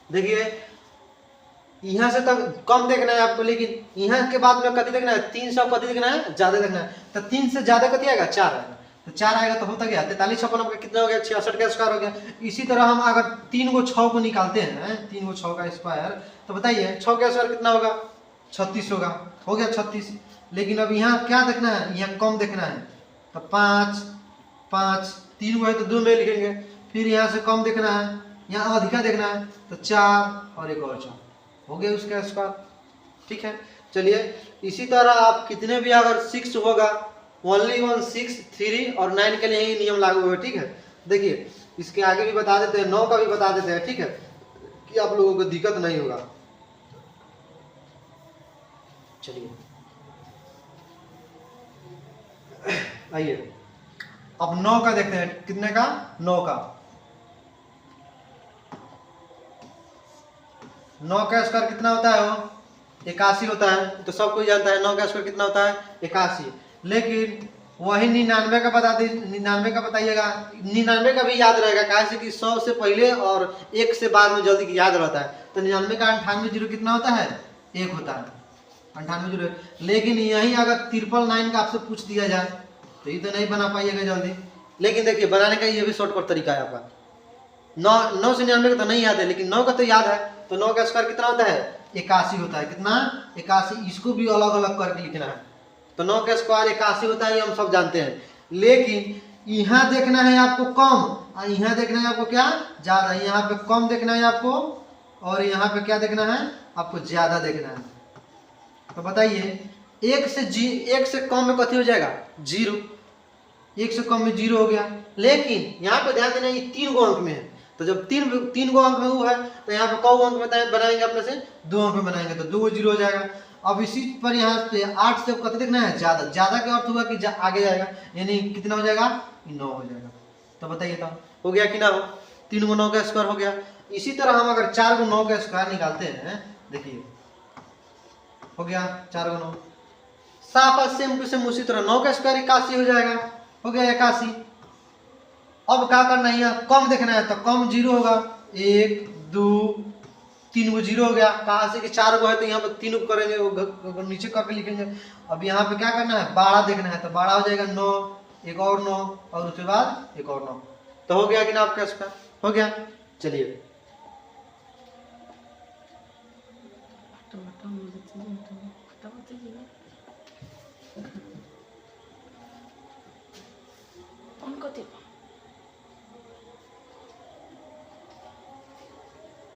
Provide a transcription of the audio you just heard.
देखिए यहाँ से तक कम देखना है आपको, लेकिन यहाँ के बाद में कति देखना है, 300 कति देखना है, ज्यादा देखना है। तो 3 से ज्यादा कति आएगा, 4 आएगा। तो 4 आएगा तो होता गया 43 छप्पन आपका कितना हो गया, 66 का स्क्वायर हो गया। इसी तरह हम अगर 3 गो 6 को निकालते हैं, 3 गो 6 का स्क्वायर, तो बताइए 6 का स्क्वायर कितना होगा, 36 होगा, हो गया 36। लेकिन अब यहाँ क्या देखना है, यहाँ कम देखना है। तो 5 5 3 गो है तो 2 में लिखेंगे। फिर यहाँ से कम देखना है, यहाँ अधिका देखना है, तो 4 और एक और 4 हो गया उसका स्क्वायर। ठीक है, चलिए इसी तरह आप कितने भी अगर 6 होगा, ओनली 1 6 3 और 9 के लिए यही नियम लागू होगा। ठीक है, देखिए इसके आगे भी बता देते हैं, 9 का भी बता देते हैं। ठीक है, कि आप लोगों को दिक्कत नहीं होगा। चलिए आइए अब 9 का देखते हैं, कितने का, 9 का। 9 का स्क्वायर कितना होता है, वो 81 होता है। तो सब कोई जानता है 9 का स्क्वायर कितना होता है, 81। लेकिन वही 99 का बता दी, 99 का बताइएगा। 99 का भी याद रहेगा, कैसे कि 100 से पहले और 1 से बाद में जल्दी याद रहता है। तो 99 का 98 जीरो कितना होता है, 1 होता है, 98 जीरो। लेकिन यही अगर 999 का आपसे पूछ दिया जाए तो ये तो नहीं बना पाइएगा जल्दी। लेकिन देखिए बनाने का ये भी शॉर्टकट तरीका है आपका। 9 से 99 का तो नहीं याद है, लेकिन 9 का तो याद है। तो 9 का स्क्वायर कितना होता है, 81 होता है। कितना, 81। इसको भी अलग अलग करके लिखना है। तो 9 का स्क्वायर 81 होता है, ये हम सब जानते हैं। लेकिन यहाँ देखना है आपको कम, और यहाँ देखना है आपको क्या, ज्यादा। यहाँ पे कम देखना है आपको, और यहाँ पे क्या देखना है आपको, ज्यादा देखना है। तो बताइए 1 से कम में कथी हो जाएगा, 0। 1 से कम में 0 हो गया। लेकिन यहाँ पे ध्यान देना, ये 3 गो अंक में है। तो जब 3 गो अंक में वो है, तो यहाँ पे कौ अंक में बनाएंगे अपने से, 2 अंक में बनाएंगे, तो 2 गो 0 हो जाएगा। अब इसी पर यहाँ पे 8 से कत देखना है, ज्यादा। ज्यादा का अर्थ हुआ कि आगे जाएगा, यानी कितना हो जाएगा, 9 हो जाएगा। तो बताइए तो हो गया कि ना हो, 3 गो 9 का स्क्वायर हो गया। इसी तरह हम अगर 4 गो 9 का स्क्वायर निकालते हैं, देखिए हो गया 4 गो 9। साफ सेम टू सेम उसी तरह 9 का स्क्वायर 81 हो जाएगा, हो गया 81। अब क्या करना है, यहाँ कम देखना है। तो कम 0 होगा, 1 2 3 गो 0 हो गया। कहाँ से कि 4 गो है, तो यहाँ पे 3 को करेंगे, वो नीचे करके लिखेंगे। अब यहाँ पे क्या करना है, 12 देखना है। तो 12 हो जाएगा 9, एक और 9, और उसके बाद एक और 9। तो हो गया कि ना आपका इसका, हो गया। चलिए